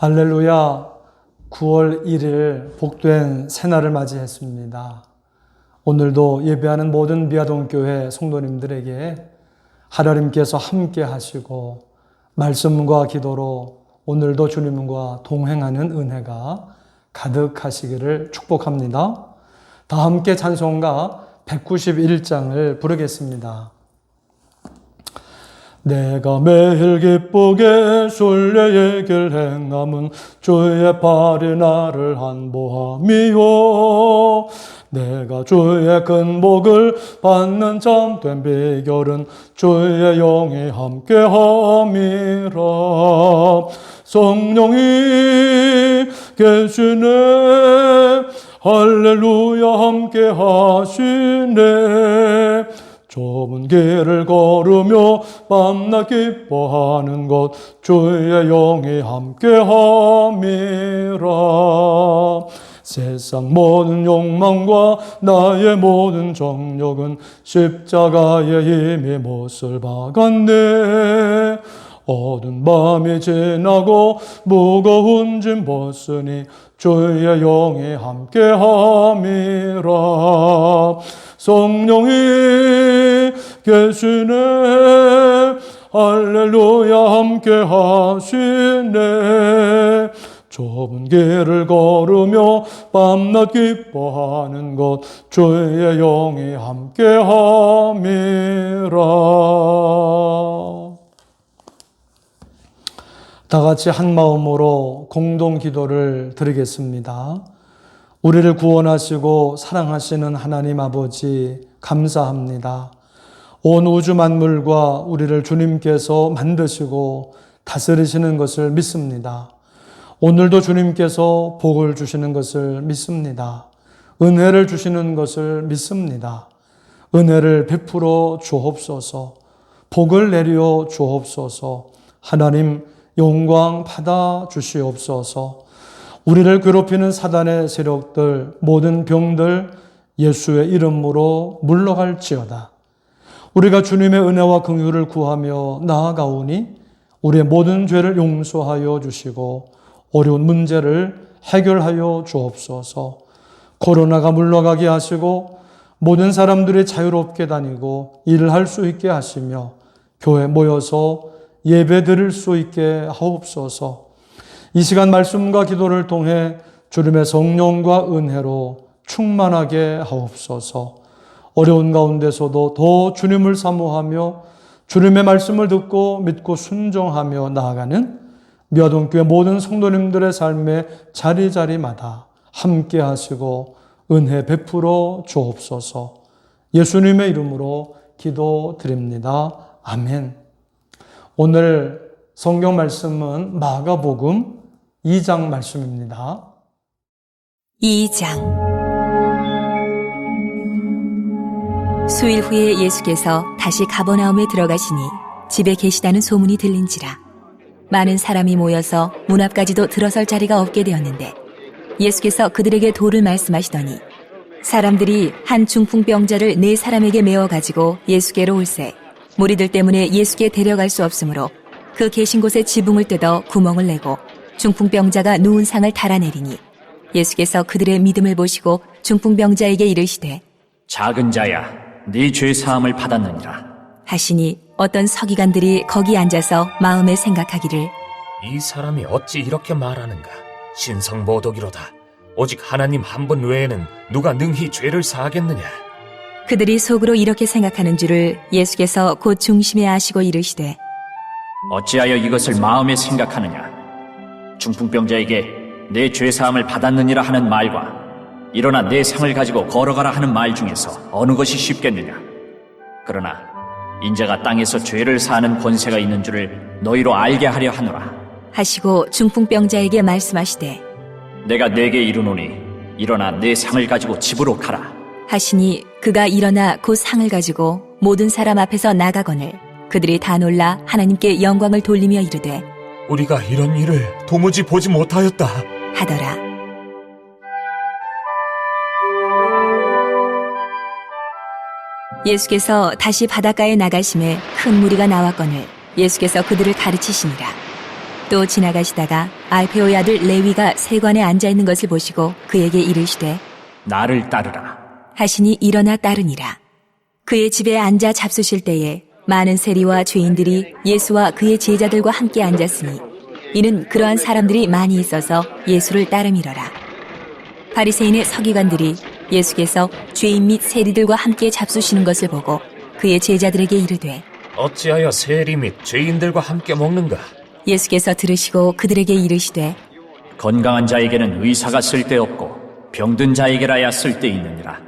할렐루야, 9월 1일 복된 새날을 맞이했습니다. 오늘도 예배하는 모든 미아동교회 성도님들에게 하나님께서 함께 하시고 말씀과 기도로 오늘도 주님과 동행하는 은혜가 가득하시기를 축복합니다. 다 함께 찬송가 191장을 부르겠습니다. 내가 매일 기쁘게 순례의 길 행함은 주의 발이 나를 안보함이요, 내가 주의 큰 복을 받는 참된 비결은 주의 영이 함께함이라. 성령이 계시네, 할렐루야, 함께하시네. 좁은 길을 걸으며 밤낮 기뻐하는 것 주의 영이 함께함이라. 세상 모든 욕망과 나의 모든 정욕은 십자가에 이미 못을 박았네. 어두운 밤이 지나고 무거운 짐 벗으니 주의 영이 함께함이라. 성령이 계시네, 할렐루야, 함께하시네. 좁은 길을 걸으며 밤낮 기뻐하는 것 주의 영이 함께함이라. 다 같이 한 마음으로 공동 기도를 드리겠습니다. 우리를 구원하시고 사랑하시는 하나님 아버지, 감사합니다. 온 우주 만물과 우리를 주님께서 만드시고 다스리시는 것을 믿습니다. 오늘도 주님께서 복을 주시는 것을 믿습니다. 은혜를 주시는 것을 믿습니다. 은혜를 베풀어 주옵소서, 복을 내려 주옵소서. 하나님 영광 받아 주시옵소서. 우리를 괴롭히는 사단의 세력들, 모든 병들 예수의 이름으로 물러갈지어다. 우리가 주님의 은혜와 긍휼을 구하며 나아가오니 우리의 모든 죄를 용서하여 주시고 어려운 문제를 해결하여 주옵소서. 코로나가 물러가게 하시고 모든 사람들이 자유롭게 다니고 일을 할 수 있게 하시며 교회 모여서 예배 드릴 수 있게 하옵소서. 이 시간 말씀과 기도를 통해 주님의 성령과 은혜로 충만하게 하옵소서. 어려운 가운데서도 더 주님을 사모하며 주님의 말씀을 듣고 믿고 순종하며 나아가는 미아동교회 모든 성도님들의 삶의 자리자리마다 함께 하시고 은혜 베풀어 주옵소서. 예수님의 이름으로 기도드립니다. 아멘. 오늘 성경 말씀은 마가복음 2장 말씀입니다. 2장. 수일 후에 예수께서 다시 가버나움에 들어가시니 집에 계시다는 소문이 들린지라 많은 사람이 모여서 문 앞까지도 들어설 자리가 없게 되었는데 예수께서 그들에게 도를 말씀하시더니 사람들이 한 중풍병자를 4사람에게 메어 가지고 예수께로 올세 무리들 때문에 예수께 데려갈 수 없으므로 그 계신 곳에 지붕을 뜯어 구멍을 내고 중풍병자가 누운 상을 달아내리니 예수께서 그들의 믿음을 보시고 중풍병자에게 이르시되 작은 자야, 네 죄 사함을 받았느니라 하시니 어떤 서기관들이 거기 앉아서 마음에 생각하기를 이 사람이 어찌 이렇게 말하는가? 신성모독이로다. 오직 하나님 한 분 외에는 누가 능히 죄를 사하겠느냐? 그들이 속으로 이렇게 생각하는 줄을 예수께서 곧 중심에 아시고 이르시되 어찌하여 이것을 마음에 생각하느냐? 중풍병자에게 내 죄 사함을 받았느니라 하는 말과 일어나 내 상을 가지고 걸어가라 하는 말 중에서 어느 것이 쉽겠느냐? 그러나 인자가 땅에서 죄를 사하는 권세가 있는 줄을 너희로 알게 하려 하노라 하시고 중풍병자에게 말씀하시되 내가 네게 이르노니 일어나 내 상을 가지고 집으로 가라 하시니 그가 일어나 그 상을 가지고 모든 사람 앞에서 나가거늘 그들이 다 놀라 하나님께 영광을 돌리며 이르되 우리가 이런 일을 도무지 보지 못하였다 하더라. 예수께서 다시 바닷가에 나가심에 큰 무리가 나왔거늘 예수께서 그들을 가르치시니라. 또 지나가시다가 알페오의 아들 레위가 세관에 앉아 있는 것을 보시고 그에게 이르시되 나를 따르라. 하시니 일어나 따르니라. 그의 집에 앉아 잡수실 때에 많은 세리와 죄인들이 예수와 그의 제자들과 함께 앉았으니 이는 그러한 사람들이 많이 있어서 예수를 따름이러라. 바리새인의 서기관들이 예수께서 죄인 및 세리들과 함께 잡수시는 것을 보고 그의 제자들에게 이르되 어찌하여 세리 및 죄인들과 함께 먹는가? 예수께서 들으시고 그들에게 이르시되 건강한 자에게는 의사가 쓸데없고 병든 자에게라야 쓸데있느니라.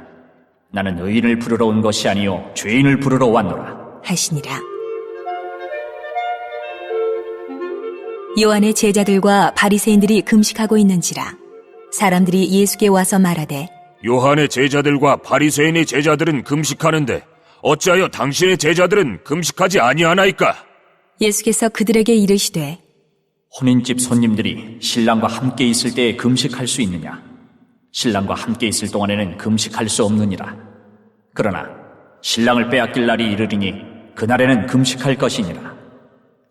나는 의인을 부르러 온 것이 아니요 죄인을 부르러 왔노라. 하시니라. 요한의 제자들과 바리새인들이 금식하고 있는지라 사람들이 예수께 와서 말하되 요한의 제자들과 바리새인의 제자들은 금식하는데 어찌하여 당신의 제자들은 금식하지 아니하나이까? 예수께서 그들에게 이르시되 혼인집 손님들이 신랑과 함께 있을 때에 금식할 수 있느냐? 신랑과 함께 있을 동안에는 금식할 수 없느니라. 그러나 신랑을 빼앗길 날이 이르리니 그날에는 금식할 것이니라.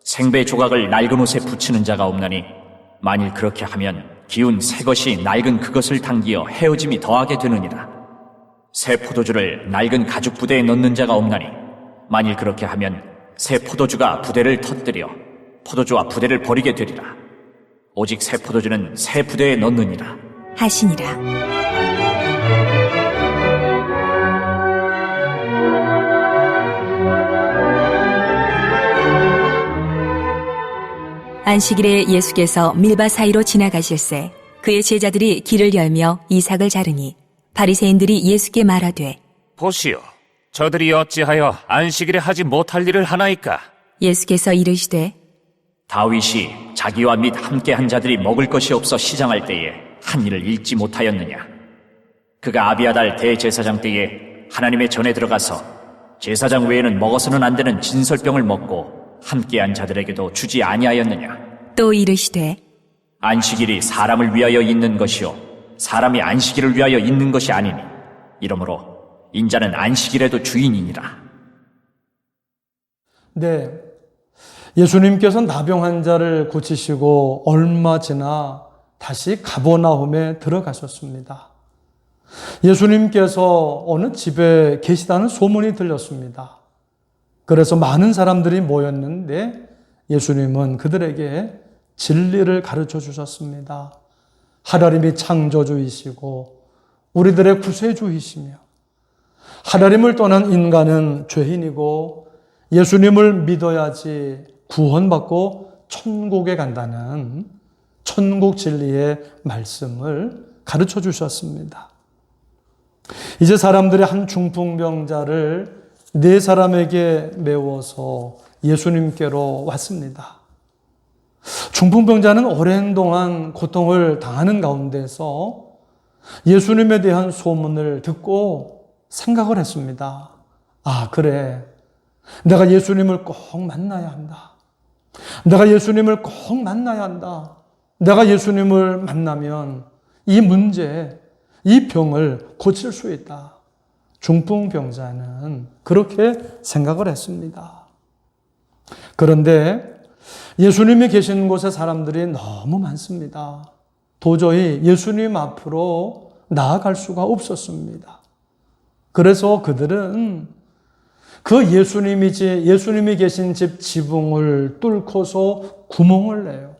생배 조각을 낡은 옷에 붙이는 자가 없나니 만일 그렇게 하면 기운 새 것이 낡은 그것을 당기어 헤어짐이 더하게 되느니라. 새 포도주를 낡은 가죽 부대에 넣는 자가 없나니 만일 그렇게 하면 새 포도주가 부대를 터뜨려 포도주와 부대를 버리게 되리라. 오직 새 포도주는 새 부대에 넣느니라. 하시니라. 안식일에 예수께서 밀바 사이로 지나가실새 그의 제자들이 길을 열며 이삭을 자르니 바리새인들이 예수께 말하되 보시오, 저들이 어찌하여 안식일에 하지 못할 일을 하나이까? 예수께서 이르시되 다윗이 자기와 및 함께한 자들이 먹을 것이 없어 시장할 때에 한 일을 잊지 못하였느냐? 그가 아비아달 대제사장 때에 하나님의 전에 들어가서 제사장 외에는 먹어서는 안 되는 진설병을 먹고 함께한 자들에게도 주지 아니하였느냐? 또 이르시되 안식일이 사람을 위하여 있는 것이요 사람이 안식일을 위하여 있는 것이 아니니 이러므로 인자는 안식일에도 주인이니라. 네, 예수님께서 나병 환자를 고치시고 얼마 지나 다시 가버나움에 들어가셨습니다. 예수님께서 어느 집에 계시다는 소문이 들렸습니다. 그래서 많은 사람들이 모였는데 예수님은 그들에게 진리를 가르쳐 주셨습니다. 하나님이 창조주이시고 우리들의 구세주이시며 하나님을 떠난 인간은 죄인이고 예수님을 믿어야지 구원받고 천국에 간다는 천국 진리의 말씀을 가르쳐 주셨습니다. 이제 사람들이 한 중풍병자를 4사람에게 메워서 예수님께로 왔습니다. 중풍병자는 오랜 동안 고통을 당하는 가운데서 예수님에 대한 소문을 듣고 생각을 했습니다. 아, 그래. 내가 예수님을 꼭 만나야 한다. 내가 예수님을 꼭 만나야 한다. 내가 예수님을 만나면 이 문제, 이 병을 고칠 수 있다. 중풍병자는 그렇게 생각을 했습니다. 그런데 예수님이 계신 곳에 사람들이 너무 많습니다. 도저히 예수님 앞으로 나아갈 수가 없었습니다. 그래서 그들은 그 예수님이 계신 집 지붕을 뚫고서 구멍을 내요.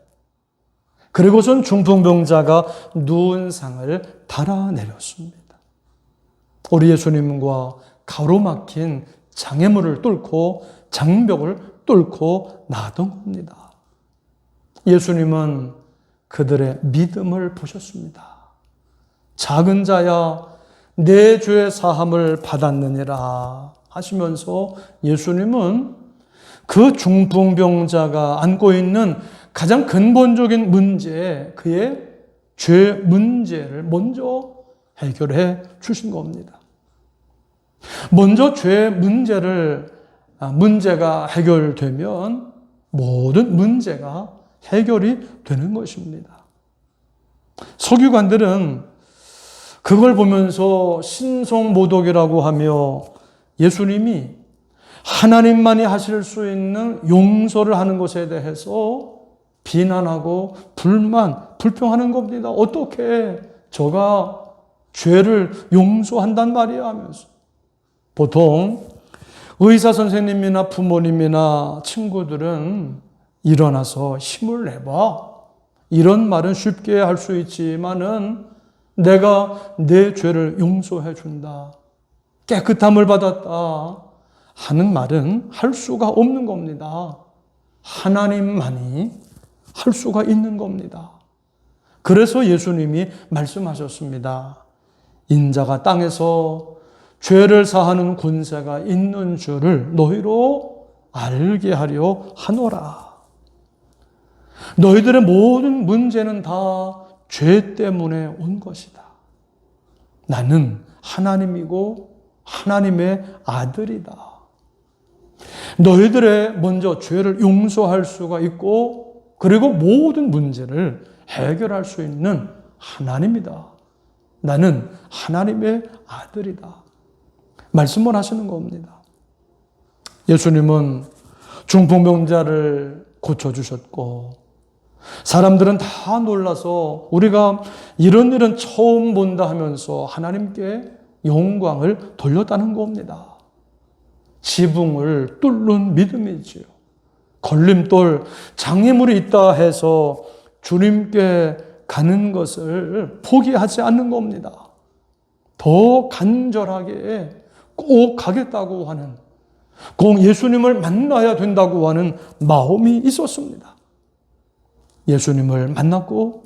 그리고선 중풍병자가 누운 상을 달아내렸습니다. 우리 예수님과 가로막힌 장애물을 뚫고 장벽을 뚫고 나왔던 겁니다. 예수님은 그들의 믿음을 보셨습니다. 작은 자야 내 죄의 사함을 받았느니라 하시면서 예수님은 그 중풍병자가 안고 있는 가장 근본적인 문제, 그의 죄 문제를 먼저 해결해 주신 겁니다. 먼저 죄 문제가 해결되면 모든 문제가 해결이 되는 것입니다. 서기관들은 그걸 보면서 신성모독이라고 하며 예수님이 하나님만이 하실 수 있는 용서를 하는 것에 대해서 비난하고 불평하는 겁니다. 어떻게 저가 죄를 용서한단 말이야 하면서. 보통 의사 선생님이나 부모님이나 친구들은 일어나서 힘을 내봐. 이런 말은 쉽게 할 수 있지만은 내가 내 죄를 용서해 준다. 깨끗함을 받았다. 하는 말은 할 수가 없는 겁니다. 하나님만이 할 수가 있는 겁니다. 그래서 예수님이 말씀하셨습니다. 인자가 땅에서 죄를 사하는 권세가 있는 줄을 너희로 알게 하려 하노라. 너희들의 모든 문제는 다 죄 때문에 온 것이다. 나는 하나님이고 하나님의 아들이다. 너희들의 먼저 죄를 용서할 수가 있고 그리고 모든 문제를 해결할 수 있는 하나님이다. 나는 하나님의 아들이다. 말씀을 하시는 겁니다. 예수님은 중풍병자를 고쳐주셨고 사람들은 다 놀라서 우리가 이런 일은 처음 본다 하면서 하나님께 영광을 돌렸다는 겁니다. 지붕을 뚫는 믿음이지요. 걸림돌, 장애물이 있다 해서 주님께 가는 것을 포기하지 않는 겁니다. 더 간절하게 꼭 가겠다고 하는, 꼭 예수님을 만나야 된다고 하는 마음이 있었습니다. 예수님을 만났고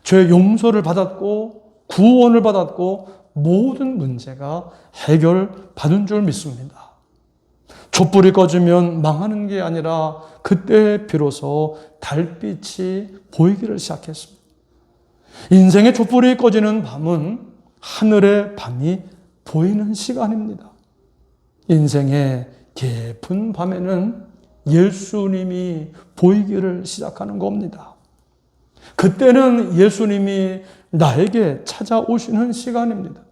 죄 용서를 받았고 구원을 받았고 모든 문제가 해결받은 줄 믿습니다. 촛불이 꺼지면 망하는 게 아니라 그때 비로소 달빛이 보이기를 시작했습니다. 인생의 촛불이 꺼지는 밤은 하늘의 밤이 보이는 시간입니다. 인생의 깊은 밤에는 예수님이 보이기를 시작하는 겁니다. 그때는 예수님이 나에게 찾아오시는 시간입니다.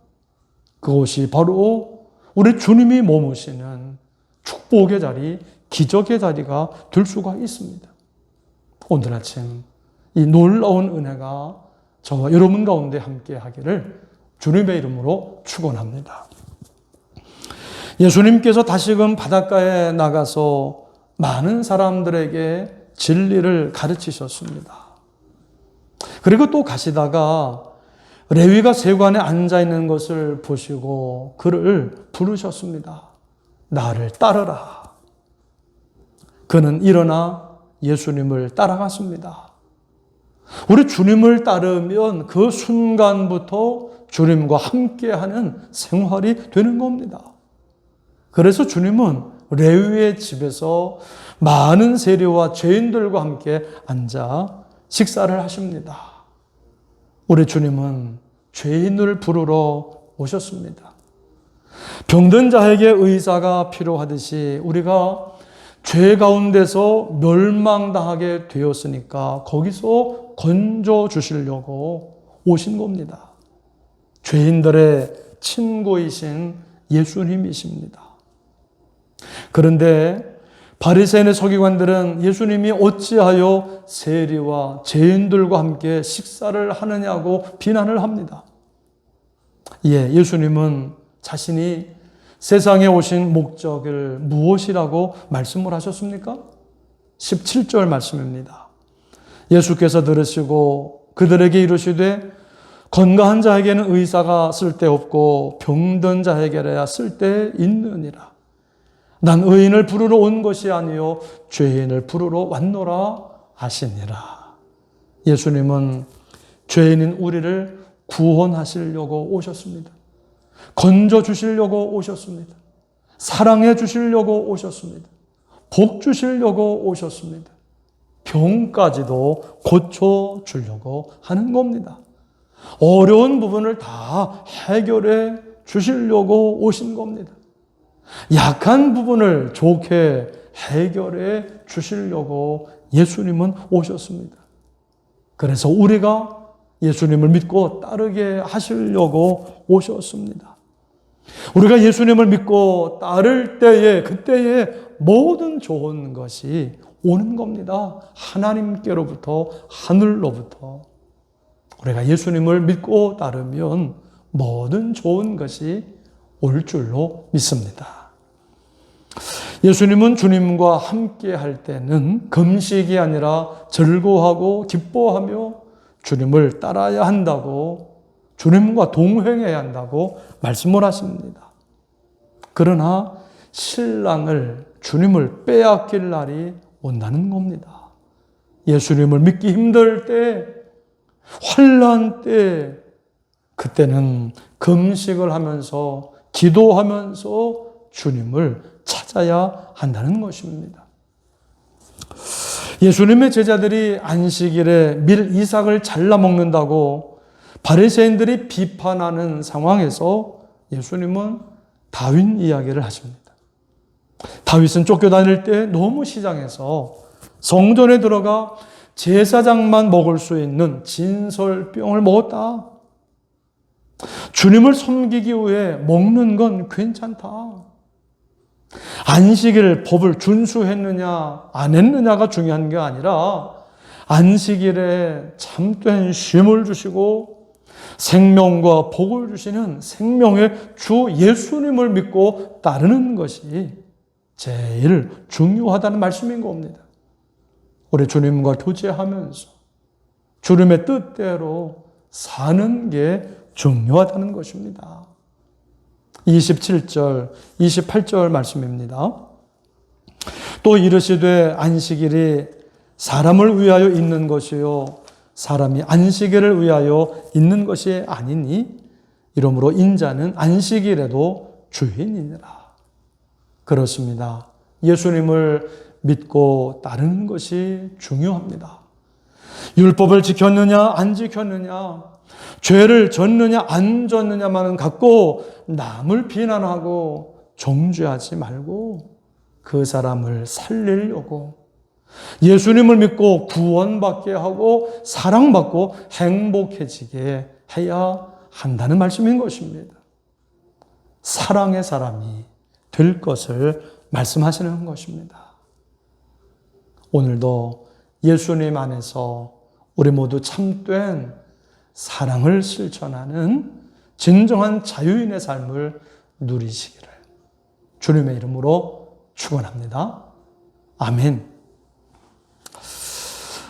그것이 바로 우리 주님이 머무시는 축복의 자리, 기적의 자리가 될 수가 있습니다. 오늘 아침 이 놀라운 은혜가 저와 여러분 가운데 함께 하기를 주님의 이름으로 축원합니다. 예수님께서 다시금 바닷가에 나가서 많은 사람들에게 진리를 가르치셨습니다. 그리고 또 가시다가 레위가 세관에 앉아 있는 것을 보시고 그를 부르셨습니다. 나를 따르라. 그는 일어나 예수님을 따라갔습니다. 우리 주님을 따르면 그 순간부터 주님과 함께하는 생활이 되는 겁니다. 그래서 주님은 레위의 집에서 많은 세리와 죄인들과 함께 앉아 식사를 하십니다. 우리 주님은 죄인을 부르러 오셨습니다. 병든 자에게 의사가 필요하듯이 우리가 죄 가운데서 멸망당하게 되었으니까 거기서 건져 주시려고 오신 겁니다. 죄인들의 친구이신 예수님이십니다. 그런데 바리새인의 서기관들은 예수님이 어찌하여 세리와 죄인들과 함께 식사를 하느냐고 비난을 합니다. 예수님은 자신이 세상에 오신 목적을 무엇이라고 말씀을 하셨습니까? 17절 말씀입니다. 예수께서 들으시고 그들에게 이르시되 건강한 자에게는 의사가 쓸데없고 병든 자에게라야 쓸데있느니라. 난 의인을 부르러 온 것이 아니요 죄인을 부르러 왔노라 하시니라. 예수님은 죄인인 우리를 구원하시려고 오셨습니다. 건져 주시려고 오셨습니다. 사랑해 주시려고 오셨습니다. 복 주시려고 오셨습니다. 병까지도 고쳐 주려고 하는 겁니다. 어려운 부분을 다 해결해 주시려고 오신 겁니다. 약한 부분을 좋게 해결해 주시려고 예수님은 오셨습니다. 그래서 우리가 예수님을 믿고 따르게 하시려고 오셨습니다. 우리가 예수님을 믿고 따를 때에 그때에 모든 좋은 것이 오는 겁니다. 하나님께로부터, 하늘로부터. 우리가 예수님을 믿고 따르면 모든 좋은 것이 올 줄로 믿습니다. 예수님은 주님과 함께 할 때는 금식이 아니라 즐거워하고 기뻐하며 주님을 따라야 한다고, 주님과 동행해야 한다고 말씀을 하십니다. 그러나 신랑을, 주님을 빼앗길 날이 온다는 겁니다. 예수님을 믿기 힘들 때, 환난 때, 그때는 금식을 하면서 기도하면서 주님을 찾아야 한다는 것입니다. 예수님의 제자들이 안식일에 밀 이삭을 잘라 먹는다고 바리새인들이 비판하는 상황에서 예수님은 다윗 이야기를 하십니다. 다윗은 쫓겨다닐 때 너무 시장에서 성전에 들어가 제사장만 먹을 수 있는 진설병을 먹었다. 주님을 섬기기 위해 먹는 건 괜찮다. 안식일 법을 준수했느냐 안 했느냐가 중요한 게 아니라 안식일에 참된 쉼을 주시고 생명과 복을 주시는 생명의 주 예수님을 믿고 따르는 것이 제일 중요하다는 말씀인 겁니다. 우리 주님과 교제하면서 주님의 뜻대로 사는 게 중요하다는 것입니다. 27절, 28절 말씀입니다. 또 이르시되 안식일이 사람을 위하여 있는 것이요 사람이 안식일을 위하여 있는 것이 아니니 이러므로 인자는 안식일에도 주인이니라. 그렇습니다. 예수님을 믿고 따르는 것이 중요합니다. 율법을 지켰느냐 안 지켰느냐, 죄를 졌느냐 안 졌느냐만은 갖고 남을 비난하고 정죄하지 말고 그 사람을 살리려고, 예수님을 믿고 구원받게 하고 사랑받고 행복해지게 해야 한다는 말씀인 것입니다. 사랑의 사람이 될 것을 말씀하시는 것입니다. 오늘도 예수님 안에서 우리 모두 참된 사랑을 실천하는 진정한 자유인의 삶을 누리시기를 주님의 이름으로 축원합니다. 아멘.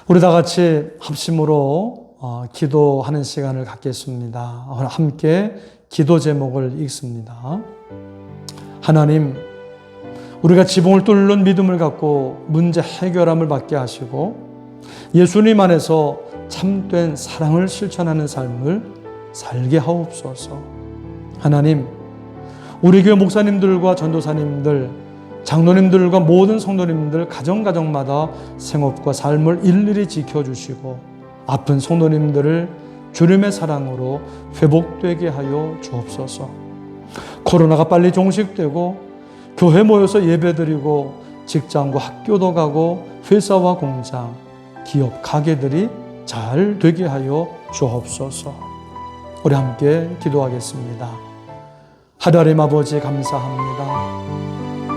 우리 다 같이 합심으로 기도하는 시간을 갖겠습니다. 함께 기도 제목을 읽습니다. 하나님, 우리가 지붕을 뚫는 믿음을 갖고 문제 해결함을 받게 하시고 예수님 안에서 참된 사랑을 실천하는 삶을 살게 하옵소서. 하나님, 우리 교회 목사님들과 전도사님들, 장로님들과 모든 성도님들 가정가정마다 생업과 삶을 일일이 지켜주시고 아픈 성도님들을 주님의 사랑으로 회복되게 하여 주옵소서. 코로나가 빨리 종식되고 교회 모여서 예배드리고 직장과 학교도 가고 회사와 공장, 기업, 가게들이 잘 되게 하여 주옵소서. 우리 함께 기도하겠습니다. 하나님 아버지 감사합니다.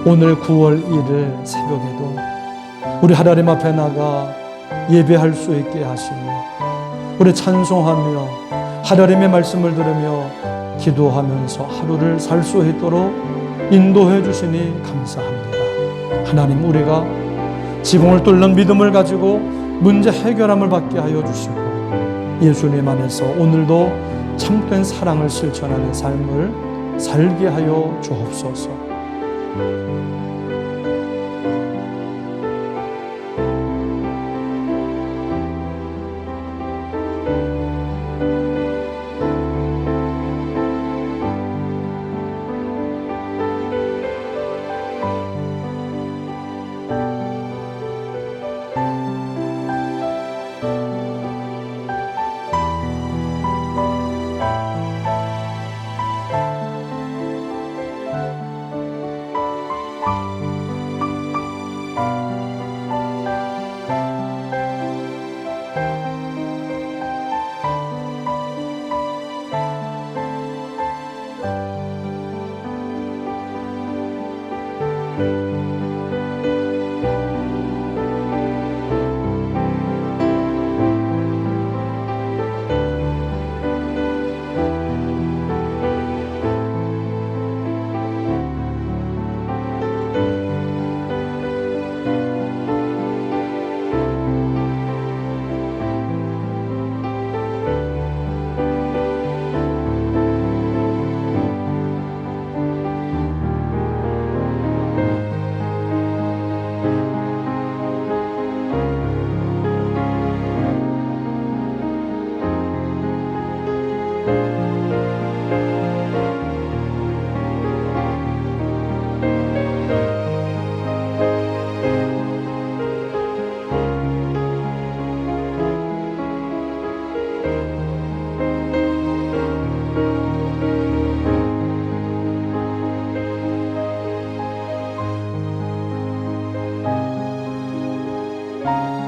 오늘 9월 1일 새벽에도 우리 하나님 앞에 나가 예배할 수 있게 하시며 우리 찬송하며 하나님의 말씀을 들으며 기도하면서 하루를 살 수 있도록 인도해 주시니 감사합니다. 하나님, 우리가 지붕을 뚫는 믿음을 가지고 문제 해결함을 받게 하여 주시고 예수님 안에서 오늘도 참된 사랑을 실천하는 삶을 살게 하여 주옵소서. 아멘.